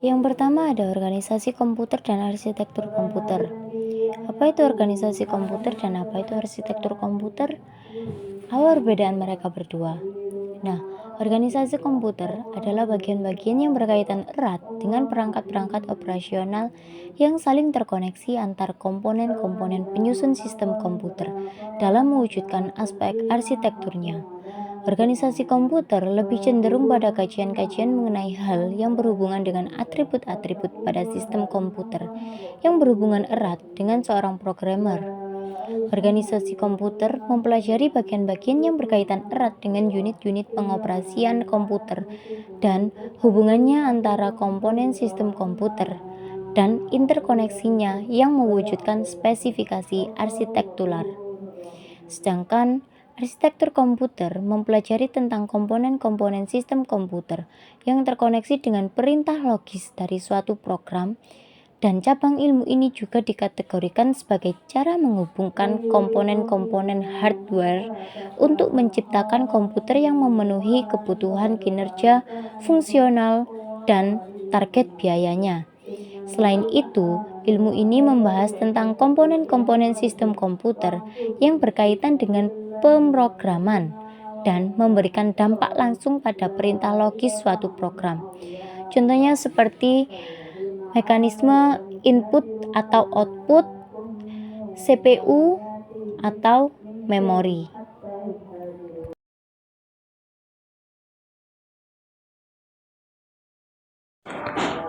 Yang pertama ada organisasi komputer dan arsitektur komputer. Apa itu organisasi komputer dan apa itu arsitektur komputer? Apa perbedaan mereka berdua? Nah, organisasi komputer adalah bagian-bagian yang berkaitan erat dengan perangkat-perangkat operasional yang saling terkoneksi antar komponen-komponen penyusun sistem komputer dalam mewujudkan aspek arsitekturnya. Organisasi komputer lebih cenderung pada kajian-kajian mengenai hal yang berhubungan dengan atribut-atribut pada sistem komputer yang berhubungan erat dengan seorang programmer. Organisasi komputer mempelajari bagian-bagian yang berkaitan erat dengan unit-unit pengoperasian komputer dan hubungannya antara komponen sistem komputer dan interkoneksinya yang mewujudkan spesifikasi arsitektural. Sedangkan arsitektur komputer mempelajari tentang komponen-komponen sistem komputer yang terkoneksi dengan perintah logis dari suatu program, dan cabang ilmu ini juga dikategorikan sebagai cara menghubungkan komponen-komponen hardware untuk menciptakan komputer yang memenuhi kebutuhan kinerja, fungsional, dan target biayanya. Selain itu, ilmu ini membahas tentang komponen-komponen sistem komputer yang berkaitan dengan pemrograman dan memberikan dampak langsung pada perintah logis suatu program. Contohnya seperti mekanisme input atau output, CPU, atau memori.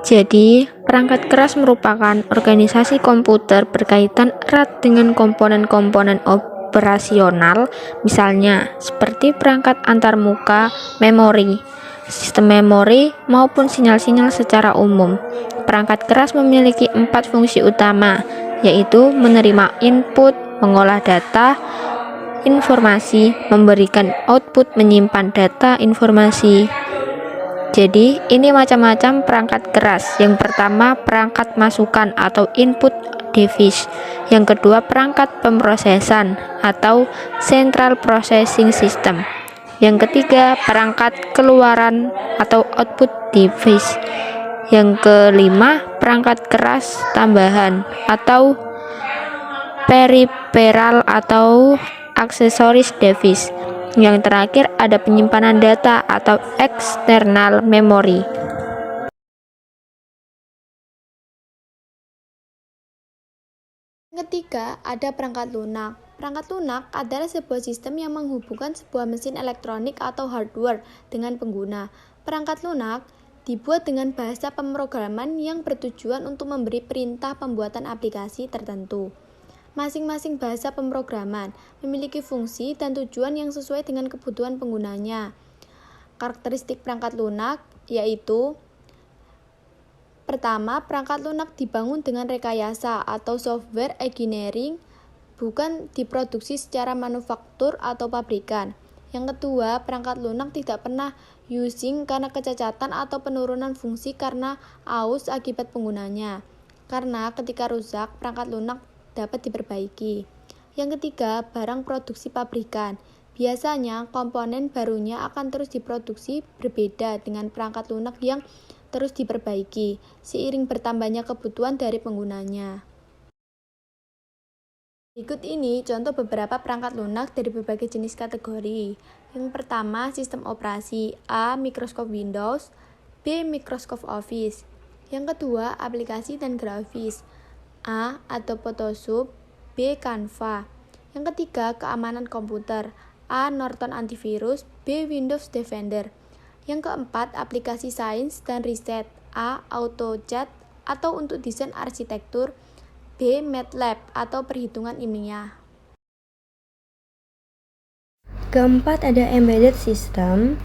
Jadi, perangkat keras merupakan organisasi komputer berkaitan erat dengan komponen-komponen operasional, misalnya seperti perangkat antarmuka, memori, sistem memori, maupun sinyal-sinyal secara umum. Perangkat keras memiliki 4 fungsi utama, yaitu menerima input, mengolah data, informasi, memberikan output, menyimpan data, informasi. Jadi, ini macam-macam perangkat keras. Yang pertama, perangkat masukan atau input device. Yang kedua, perangkat pemrosesan atau central processing system. Yang ketiga, perangkat keluaran atau output device. Yang kelima, perangkat keras tambahan atau peripheral atau accessories device. Yang terakhir ada penyimpanan data atau external memory. Yang ketiga, ada perangkat lunak. Perangkat lunak adalah sebuah sistem yang menghubungkan sebuah mesin elektronik atau hardware dengan pengguna. Perangkat lunak dibuat dengan bahasa pemrograman yang bertujuan untuk memberi perintah pembuatan aplikasi tertentu. Masing-masing bahasa pemrograman memiliki fungsi dan tujuan yang sesuai dengan kebutuhan penggunanya. Karakteristik perangkat lunak yaitu: pertama, perangkat lunak dibangun dengan rekayasa atau software engineering, bukan diproduksi secara manufaktur atau pabrikan. Yang kedua, perangkat lunak tidak pernah using karena kecacatan atau penurunan fungsi karena aus akibat penggunanya. Karena ketika rusak, perangkat lunak dapat diperbaiki. Yang ketiga, barang produksi pabrikan. Biasanya, komponen barunya akan terus diproduksi, berbeda dengan perangkat lunak yang terus diperbaiki, seiring bertambahnya kebutuhan dari penggunanya. Berikut ini contoh beberapa perangkat lunak dari berbagai jenis kategori. Yang pertama, sistem operasi. A. Microsoft Windows, B. Microsoft Office. Yang kedua, aplikasi dan grafis. A. Adobe Photoshop, B. Canva. Yang ketiga, keamanan komputer. A. Norton Antivirus, B. Windows Defender. Yang keempat, aplikasi sains dan riset. A. AutoCAD atau untuk desain arsitektur, B. MATLAB atau perhitungan ilmiah. Keempat, ada embedded system.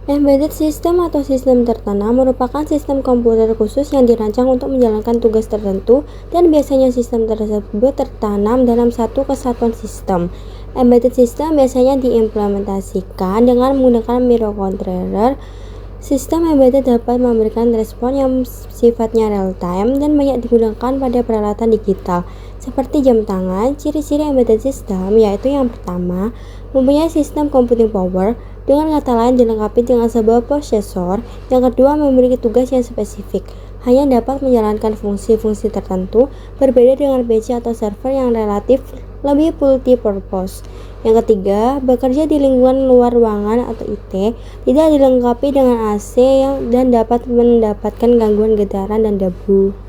Embedded system atau sistem tertanam merupakan sistem komputer khusus yang dirancang untuk menjalankan tugas tertentu, dan biasanya sistem tersebut tertanam dalam satu kesatuan sistem. Embedded system biasanya diimplementasikan dengan menggunakan microcontroller. Sistem embedded dapat memberikan respon yang sifatnya real-time dan banyak digunakan pada peralatan digital, seperti jam tangan. Ciri-ciri embedded system yaitu: yang pertama, mempunyai sistem computing power, dengan kata lain dilengkapi dengan sebuah prosesor. Yang kedua, memiliki tugas yang spesifik, hanya dapat menjalankan fungsi-fungsi tertentu, berbeda dengan PC atau server yang relatif lebih multi-purpose. Yang ketiga, bekerja di lingkungan luar ruangan atau IT, tidak dilengkapi dengan AC dan dapat mendapatkan gangguan getaran dan debu.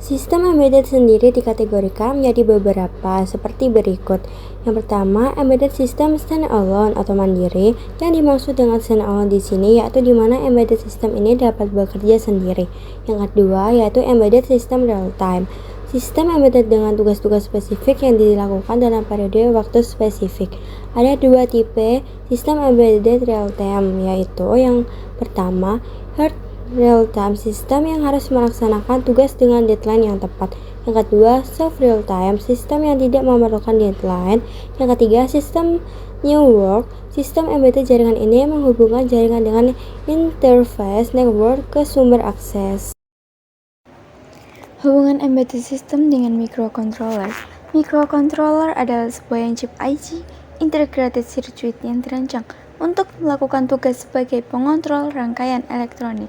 Sistem embedded sendiri dikategorikan menjadi beberapa seperti berikut. Yang pertama, embedded system standalone atau mandiri. Yang dimaksud dengan standalone di sini yaitu di mana embedded system ini dapat bekerja sendiri. Yang kedua, yaitu embedded system real time. Sistem embedded dengan tugas-tugas spesifik yang dilakukan dalam periode waktu spesifik. Ada dua tipe sistem embedded real time, yaitu yang pertama, hard real-time system yang harus melaksanakan tugas dengan deadline yang tepat. Yang kedua, soft real-time system yang tidak memerlukan deadline. Yang ketiga, sistem new work. Sistem embedded jaringan ini menghubungkan jaringan dengan interface network ke sumber akses. Hubungan embedded system dengan microcontroller. Microcontroller adalah sebuah chip IC, integrated circuit yang dirancang untuk melakukan tugas sebagai pengontrol rangkaian elektronik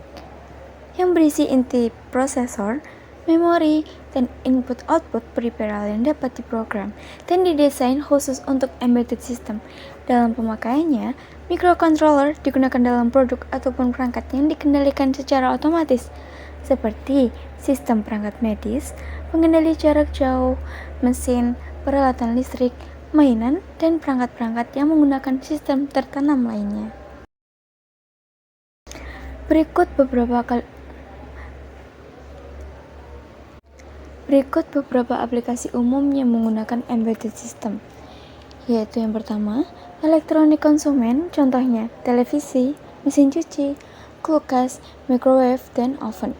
yang berisi inti prosesor, memori, dan input-output peripheral yang dapat diprogram dan didesain khusus untuk embedded system. Dalam pemakaiannya, microcontroller digunakan dalam produk ataupun perangkat yang dikendalikan secara otomatis, seperti sistem perangkat medis, pengendali jarak jauh, mesin, peralatan listrik, mainan, dan perangkat-perangkat yang menggunakan sistem tertanam lainnya. Berikut beberapa aplikasi umum yang menggunakan embedded system, yaitu yang pertama, elektronik konsumen, contohnya televisi, mesin cuci, kulkas, microwave, dan oven.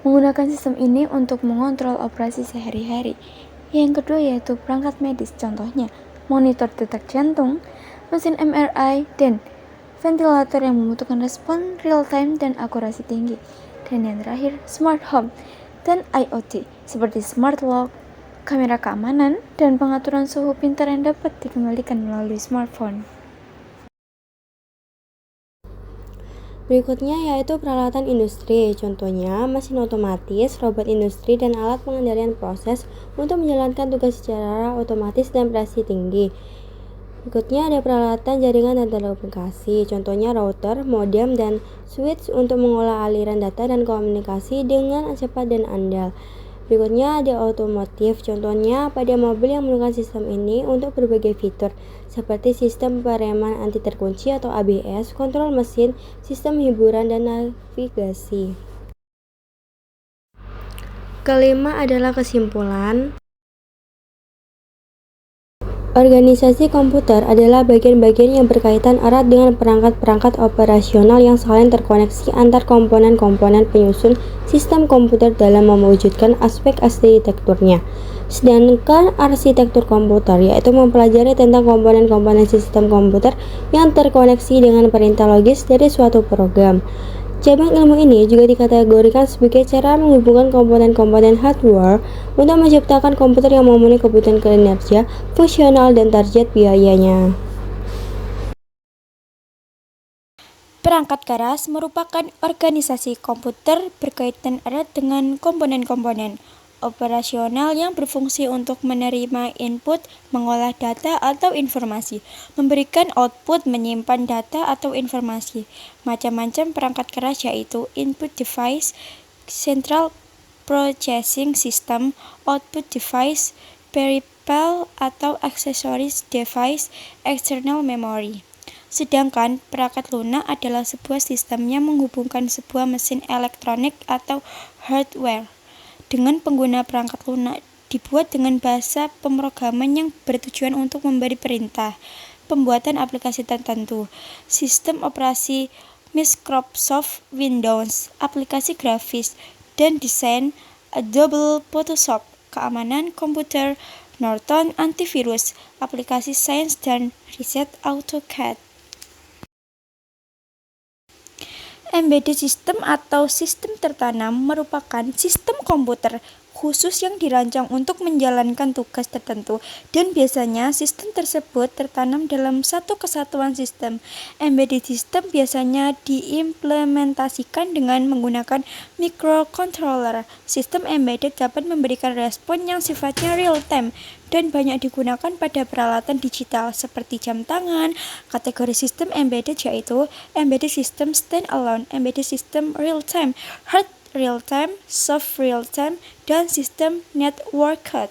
Menggunakan sistem ini untuk mengontrol operasi sehari-hari. Yang kedua yaitu perangkat medis, contohnya monitor detak jantung, mesin MRI, dan ventilator yang membutuhkan respon real-time dan akurasi tinggi. Dan yang terakhir, smart home dan IoT, seperti smart lock, kamera keamanan, dan pengaturan suhu pintar yang dapat dikendalikan melalui smartphone. Berikutnya yaitu peralatan industri, contohnya mesin otomatis, robot industri, dan alat pengendalian proses untuk menjalankan tugas secara otomatis dan prestasi tinggi. Berikutnya ada peralatan jaringan dan telekomunikasi, contohnya router, modem, dan switch untuk mengolah aliran data dan komunikasi dengan cepat dan andal. Berikutnya ada otomotif, contohnya pada mobil yang menggunakan sistem ini untuk berbagai fitur, seperti sistem pereman anti terkunci atau ABS, kontrol mesin, sistem hiburan, dan navigasi. Kelima adalah kesimpulan. Organisasi komputer adalah bagian-bagian yang berkaitan erat dengan perangkat-perangkat operasional yang saling terkoneksi antar komponen-komponen penyusun sistem komputer dalam mewujudkan aspek arsitekturnya. Sedangkan arsitektur komputer yaitu mempelajari tentang komponen-komponen sistem komputer yang terkoneksi dengan perintah logis dari suatu program. Cabang ilmu ini juga dikategorikan sebagai cara menghubungkan komponen-komponen hardware untuk menciptakan komputer yang memenuhi kebutuhan kinerja, fungsional, dan target biayanya. Perangkat keras merupakan organisasi komputer berkaitan erat dengan komponen-komponen operasional yang berfungsi untuk menerima input, mengolah data atau informasi, memberikan output, menyimpan data atau informasi. Macam-macam perangkat keras yaitu input device, central processing system, output device, peripheral atau accessories device, external memory. Sedangkan perangkat lunak adalah sebuah sistem yang menghubungkan sebuah mesin elektronik atau hardware dengan pengguna. Perangkat lunak dibuat dengan bahasa pemrograman yang bertujuan untuk memberi perintah pembuatan aplikasi tertentu. Sistem operasi Microsoft Windows, aplikasi grafis dan desain Adobe Photoshop, keamanan komputer Norton antivirus, aplikasi sains dan riset AutoCAD. Embedded system atau sistem tertanam merupakan sistem komputer khusus yang dirancang untuk menjalankan tugas tertentu, dan biasanya sistem tersebut tertanam dalam satu kesatuan sistem. Embedded system biasanya diimplementasikan dengan menggunakan microcontroller. Sistem embedded dapat memberikan respon yang sifatnya real-time dan banyak digunakan pada peralatan digital seperti jam tangan. Kategori sistem embedded yaitu embedded system standalone, embedded system real-time, hard real-time, soft real-time, dan sistem networked.